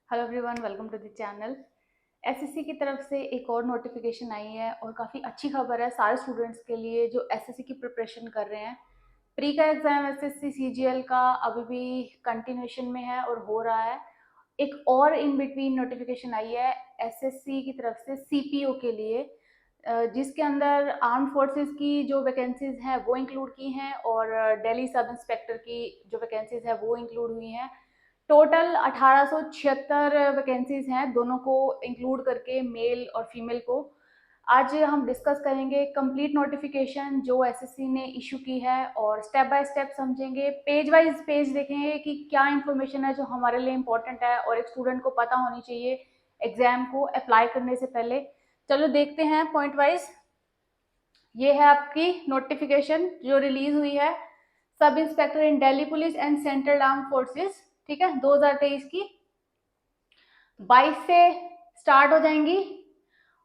Hello everyone, welcome to the channel. SSC की तरफ से एक और नोटिफिकेशन आई है और काफ़ी अच्छी खबर है सारे स्टूडेंट्स के लिए जो एसएससी की प्रिपरेशन कर रहे हैं। प्री का एग्ज़ाम एसएससी सीजीएल का अभी भी कंटिन्यूएशन में है और हो रहा है। एक और इन बिटवीन नोटिफिकेशन आई है एसएससी की तरफ से सीपीओ के लिए, जिसके अंदर आर्म्ड फोर्सेस की जो वैकेंसीज हैं वो इंक्लूड की हैं और दिल्ली सब इंस्पेक्टर की जो वैकेंसीज है वो इंक्लूड हुई हैं। टोटल 1876 वैकेंसीज हैं, दोनों को इंक्लूड करके, मेल और फीमेल को। आज हम डिस्कस करेंगे कंप्लीट नोटिफिकेशन जो एसएससी ने इशू की है और स्टेप बाय स्टेप समझेंगे, पेज वाइज पेज देखेंगे कि क्या इंफॉर्मेशन है जो हमारे लिए इम्पोर्टेंट है और एक स्टूडेंट को पता होनी चाहिए एग्जाम को अप्लाई करने से पहले। चलो देखते हैं पॉइंट वाइज। ये है आपकी नोटिफिकेशन जो रिलीज हुई है, sub inspector in Delhi police and central arm forces, ठीक है, 2023 की। 22 से स्टार्ट हो जाएंगी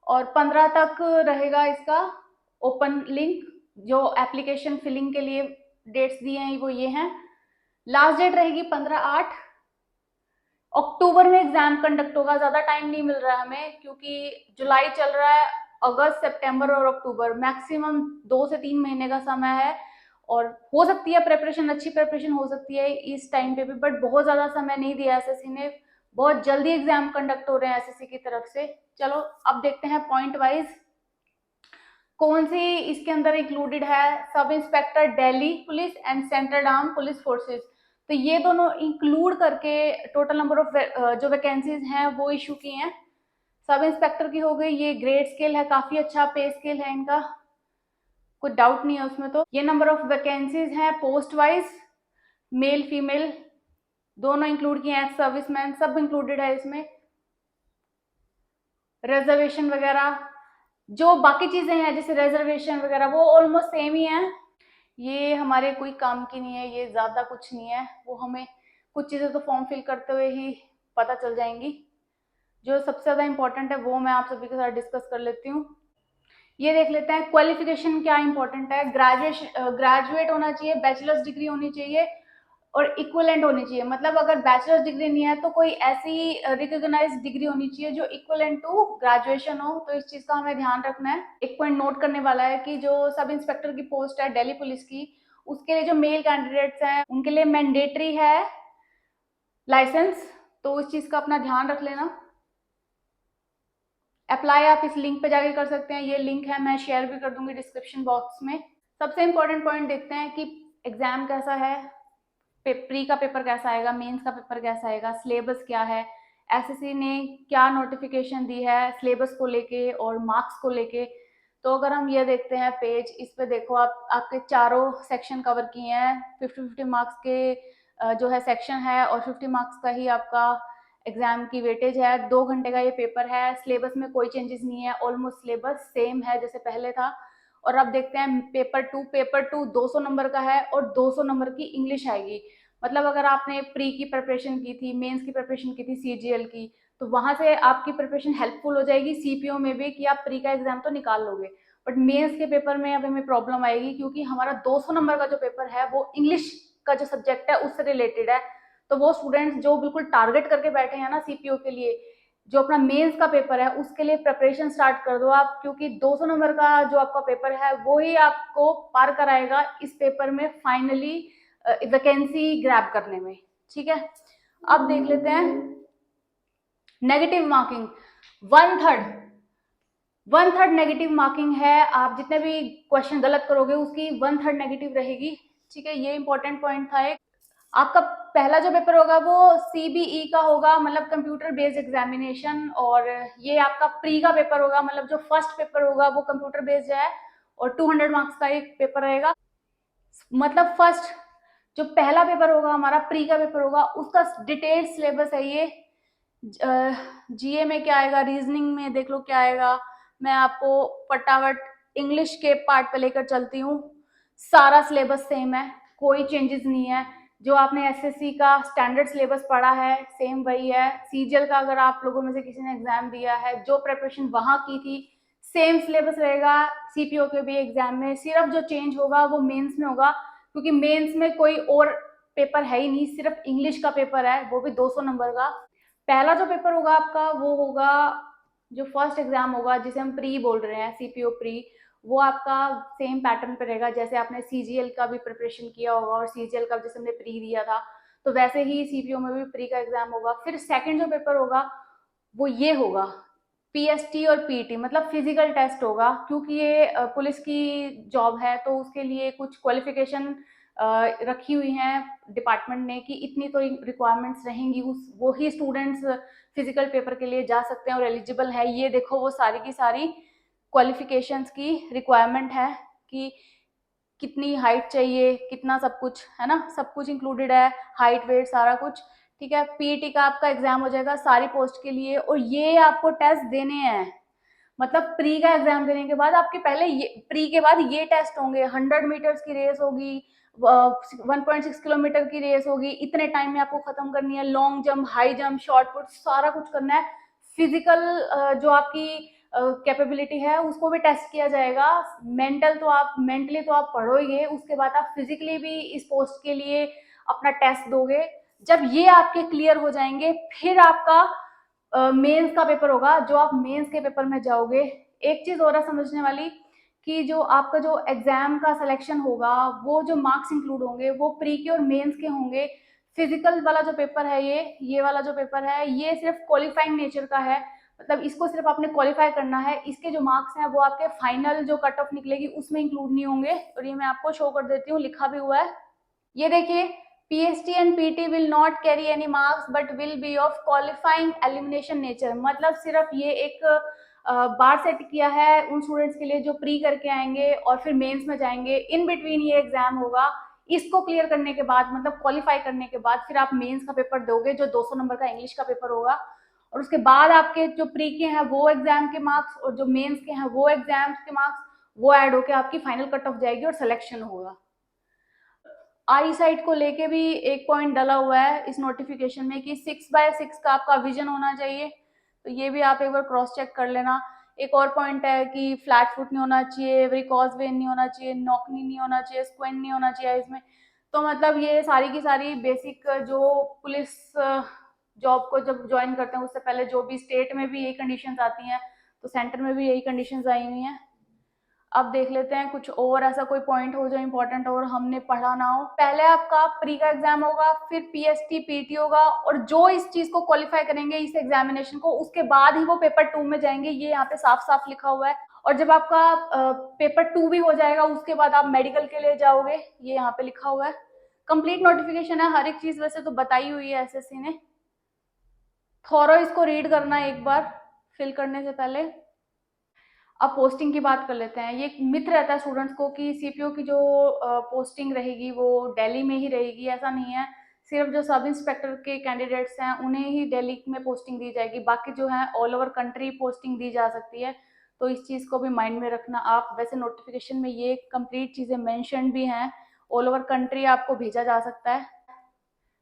और 15 तक रहेगा इसका ओपन लिंक। जो एप्लीकेशन फिलिंग के लिए डेट्स दिए हैं वो ये हैं। लास्ट डेट रहेगी 15/8। अक्टूबर में एग्जाम कंडक्ट होगा, ज्यादा टाइम नहीं मिल रहा है हमें क्योंकि जुलाई चल रहा है। अगस्त, सितंबर और अक्टूबर मैक्सिमम 2 से 3 महीने का समय है और हो सकती है प्रिपरेशन, अच्छी प्रिपरेशन हो सकती है इस टाइम पे भी, बट बहुत ज्यादा समय नहीं दिया एसएससी ने। बहुत जल्दी एग्जाम कंडक्ट हो रहे हैं एसएससी की तरफ से। चलो अब देखते हैं पॉइंट वाइज कौन सी इसके अंदर इंक्लूडेड है। Sub inspector Delhi police and central arm police forces, तो ये दोनों इंक्लूड करके टोटल नंबर ऑफ जो वैकेंसीज हैं वो इशू की हैं। सब इंस्पेक्टर की हो गई, ये ग्रेड स्केल है, काफी अच्छा पे स्केल है इनका, कोई डाउट नहीं है उसमें। तो ये नंबर ऑफ वैकेंसीज हैं पोस्ट वाइज, मेल फीमेल दोनों इंक्लूड किए हैं, एक्स सर्विसमैन सब इंक्लूडेड है इसमें। रिजर्वेशन वगैरह जो बाकी चीजें हैं जैसे रिजर्वेशन वगैरह वो ऑलमोस्ट सेम ही है। ये हमारे कोई काम की नहीं है, ये ज्यादा कुछ नहीं है, वो हमें कुछ चीजें तो फॉर्म फिल करते हुए ही पता चल जाएंगी। जो सबसे ज्यादा इंपॉर्टेंट है वो मैं आप सभी के साथ डिस्कस कर लेती हूँ। ये देख लेते हैं क्वालिफिकेशन क्या इंपॉर्टेंट है। ग्रेजुएट होना चाहिए, बैचलर्स डिग्री होनी चाहिए और इक्विवेलेंट होनी चाहिए। मतलब अगर बैचलर्स डिग्री नहीं है तो कोई ऐसी रिकॉग्नाइज्ड डिग्री होनी चाहिए जो इक्विवेलेंट टू ग्रेजुएशन हो। तो इस चीज का हमें ध्यान रखना है। एक पॉइंट नोट करने वाला है कि जो सब इंस्पेक्टर की पोस्ट है दिल्ली पुलिस की, उसके लिए जो मेल कैंडिडेट्स हैं उनके लिए मैंडेटरी है लाइसेंस, तो इस चीज का अपना ध्यान रख लेना। अप्लाई आप इस लिंक पे जाके कर सकते हैं, ये लिंक है, मैं शेयर भी कर दूंगी डिस्क्रिप्शन बॉक्स में। सबसे इंपॉर्टेंट पॉइंट देखते हैं कि एग्जाम कैसा है, प्री का पेपर कैसा आएगा, मेंस का पेपर कैसा आएगा, सिलेबस क्या है, एसएससी ने क्या नोटिफिकेशन दी है सिलेबस को लेके और मार्क्स को लेके। तो अगर हम ये देखते हैं पेज, इस पे देखो आप, आपके चारों सेक्शन कवर किए हैं। 50-50 मार्क्स के जो है सेक्शन है और 50 मार्क्स का ही आपका एग्जाम की वेटेज है। 2 घंटे का ये पेपर है। सिलेबस में कोई चेंजेस नहीं है, ऑलमोस्ट सिलेबस सेम है जैसे पहले था। और अब देखते हैं पेपर टू 200 नंबर का है और 200 नंबर की इंग्लिश आएगी। मतलब अगर आपने प्री की प्रिपरेशन की थी, मेंस की प्रिपरेशन की थी सीजीएल की, तो वहां से आपकी प्रिपरेशन हेल्पफुल हो जाएगी सीपीओ में भी कि आप प्री का एग्जाम तो निकाल लोगे। बट मेंस के पेपर में अब हमें प्रॉब्लम आएगी क्योंकि हमारा 200 नंबर का जो पेपर है वो इंग्लिश का जो सब्जेक्ट है उससे रिलेटेड है। तो वो स्टूडेंट्स जो बिल्कुल टारगेट करके बैठे हैं ना सीपीओ के लिए, जो अपना मेंस का पेपर है उसके लिए प्रिपरेशन स्टार्ट कर दो आप, क्योंकि 200 नंबर का जो आपका पेपर है वो ही आपको पार कराएगा इस पेपर में फाइनली वैकेंसी ग्रैब करने में। ठीक है, अब देख लेते हैं नेगेटिव मार्किंग। 1/3 1/3 नेगेटिव मार्किंग है। आप जितने भी क्वेश्चन गलत करोगे उसकी 1/3 नेगेटिव रहेगी। ठीक है, ये इंपॉर्टेंट पॉइंट था एक। आपका पहला जो पेपर होगा वो सीबीई का होगा, मतलब कंप्यूटर बेस्ड एग्जामिनेशन, और ये आपका प्री का पेपर होगा, मतलब जो फर्स्ट पेपर होगा वो कंप्यूटर बेस्ड है और 200 मार्क्स का एक पेपर रहेगा। मतलब फर्स्ट जो पहला पेपर होगा हमारा प्री का पेपर होगा उसका डिटेल्ड सिलेबस है ये। जीए में क्या आएगा, रीजनिंग में देख लो क्या आएगा। मैं आपको फटाफट इंग्लिश के पार्ट पे लेकर चलती हूँ। सारा सिलेबस सेम है, कोई चेंजेस नहीं है। जो आपने एसएससी का स्टैंडर्ड सिलेबस पढ़ा है सेम वही है। सीजीएल का अगर आप लोगों में से किसी ने एग्जाम दिया है, जो प्रिपरेशन वहां की थी सेम सिलेबस रहेगा सीपीओ के भी एग्जाम में। सिर्फ जो चेंज होगा वो मेंस में होगा, क्योंकि मेंस में कोई और पेपर है ही नहीं, सिर्फ इंग्लिश का पेपर है, वो भी 200 नंबर का। पहला जो पेपर होगा आपका वो होगा जो फर्स्ट एग्जाम होगा, जिसे हम प्री बोल रहे हैं, सीपीओ प्री, वो आपका सेम पैटर्न पे रहेगा जैसे आपने सीजीएल का भी प्रिपरेशन किया होगा और सीजीएल का जैसे हमने प्री दिया था, तो वैसे ही सीपीओ में भी प्री का एग्जाम होगा। फिर सेकंड जो पेपर होगा वो ये होगा, पीएसटी और पीटी, मतलब फिजिकल टेस्ट होगा, क्योंकि ये पुलिस की जॉब है तो उसके लिए कुछ क्वालिफिकेशन रखी हुई हैं डिपार्टमेंट ने कि इतनी तो रिक्वायरमेंट्स रहेंगी, उस वो ही स्टूडेंट्स फिजिकल पेपर के लिए जा सकते हैं और एलिजिबल है। ये देखो वो सारी की सारी क्वालिफिकेशंस की रिक्वायरमेंट है कि कितनी हाइट चाहिए, कितना सब कुछ है ना, सब कुछ इंक्लूडेड है, हाइट वेट सारा कुछ, ठीक है। पीटी का आपका एग्जाम हो जाएगा सारी पोस्ट के लिए, और ये आपको टेस्ट देने हैं, मतलब प्री का एग्जाम देने के बाद आपके पहले ये प्री के बाद ये टेस्ट होंगे, 100 मीटर्स की रेस होगी, 1.6 किलोमीटर की रेस होगी, इतने टाइम में आपको खत्म करनी है, long jump, high jump, short put, सारा कुछ करना है। फिजिकल जो आपकी कैपेबिलिटी है उसको भी टेस्ट किया जाएगा। मेंटली तो आप पढ़ोगे, उसके बाद आप फिजिकली भी इस पोस्ट के लिए अपना टेस्ट दोगे। जब ये आपके क्लियर हो जाएंगे फिर आपका मेंस का पेपर होगा, जो आप मेंस के पेपर में जाओगे। एक चीज और है समझने वाली कि जो आपका जो एग्जाम का सिलेक्शन होगा, वो जो मार्क्स इंक्लूड होंगे वो प्री के और मेंस के होंगे। फिजिकल वाला जो पेपर है, ये वाला जो पेपर है, ये सिर्फ क्वालिफाइंग नेचर का है, मतलब इसको सिर्फ आपने क्वालिफाई करना है। इसके जो मार्क्स हैं वो आपके फाइनल जो कट ऑफ निकलेगी उसमें इंक्लूड नहीं होंगे, और ये मैं आपको शो कर देती हूँ, लिखा भी हुआ है, ये देखिए, PST and PT will not carry any marks but will be of qualifying elimination nature, मतलब सिर्फ ये एक बार सेट किया है उन स्टूडेंट्स के लिए जो प्री करके आएंगे और फिर मेंस में जाएंगे, इन बिटवीन ये एग्जाम होगा। इसको क्लियर करने के बाद, मतलब क्वालिफाई करने के बाद, फिर आप मेंस का पेपर दोगे जो 200 नंबर का इंग्लिश का पेपर होगा, और उसके बाद आपके जो प्री के हैं वो एग्जाम के मार्क्स और जो मेंस के हैं वो एग्जाम के मार्क्स, वो ऐड होकर आपकी फाइनल कट ऑफ जाएगी और सिलेक्शन होगा। आई साइट को लेके भी एक पॉइंट डला हुआ है इस नोटिफिकेशन में कि 6x6 का आपका विजन होना चाहिए, तो ये भी आप एक बार क्रॉस चेक कर लेना। एक और पॉइंट है कि फ्लैट फुट नहीं होना चाहिए, वेरिकॉज वेन नहीं होना चाहिए, नॉकनी नहीं होना चाहिए, स्क्वेंट नहीं होना चाहिए इसमें। तो मतलब ये सारी की सारी बेसिक जो पुलिस जॉब को जब ज्वाइन करते हैं उससे पहले जो भी स्टेट में भी यही कंडीशंस आती हैं, तो सेंटर में भी यही कंडीशंस आई हुई हैं। अब देख लेते हैं कुछ और ऐसा कोई पॉइंट हो जो इम्पोर्टेंट और हमने पढ़ा ना हो। पहले आपका प्री का एग्जाम होगा, फिर पीएसटी पीटी होगा, और जो इस चीज को क्वालिफाई करेंगे इस एग्जामिनेशन को, उसके बाद ही वो पेपर 2 में जाएंगे, ये यहाँ पे साफ साफ लिखा हुआ है। और जब आपका पेपर 2 भी हो जाएगा उसके बाद आप मेडिकल के लिए जाओगे, ये यहाँ पे लिखा हुआ है। कंप्लीट नोटिफिकेशन है, हर एक चीज वैसे तो बताई हुई है एसएससी ने, थोरो इसको रीड करना एक बार फिल करने से पहले। अब पोस्टिंग की बात कर लेते हैं। ये एक मिथ रहता है स्टूडेंट्स को कि सीपीओ की जो पोस्टिंग रहेगी वो दिल्ली में ही रहेगी, ऐसा नहीं है। सिर्फ जो सब इंस्पेक्टर के कैंडिडेट्स हैं उन्हें ही दिल्ली में पोस्टिंग दी जाएगी, बाकी जो है ऑल ओवर कंट्री पोस्टिंग दी जा सकती है, तो इस चीज़ को भी माइंड में रखना आप। वैसे नोटिफिकेशन में ये कंप्लीट चीज़ें मैंशन भी हैं, ऑल ओवर कंट्री आपको भेजा जा सकता है।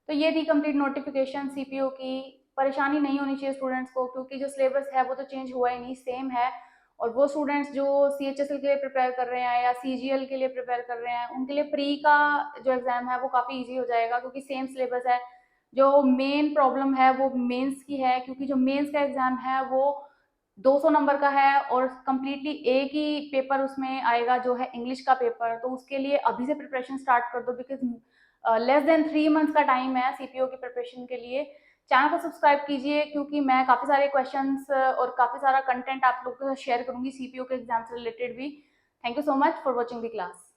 तो ये थी कंप्लीट नोटिफिकेशन सीपीओ की। परेशानी नहीं होनी चाहिए स्टूडेंट्स को, क्योंकि जो सिलेबस है वो तो चेंज हुआ ही नहीं, सेम है। और वो स्टूडेंट्स जो सीएचएसएल के लिए प्रिपेयर कर रहे हैं या सीजीएल के लिए प्रिपेयर कर रहे हैं, उनके लिए प्री का जो एग्जाम है वो काफ़ी इजी हो जाएगा, क्योंकि सेम सिलेबस है। जो मेन प्रॉब्लम है वो मेंस की है, क्योंकि जो मेंस का एग्जाम है वो 200 नंबर का है और कम्प्लीटली एक ही पेपर उसमें आएगा जो है इंग्लिश का पेपर। तो उसके लिए अभी से प्रिपरेशन स्टार्ट कर दो, बिकॉज लेस देन 3 मंथ्स का टाइम है सीपीओ की प्रिपरेशन के लिए। चैनल को सब्सक्राइब कीजिए, क्योंकि मैं काफ़ी सारे क्वेश्चंस और काफ़ी सारा कंटेंट आप लोगों के साथ शेयर करूंगी सीपीओ के एग्जाम से रिलेटेड भी। Thank you so much for watching the class.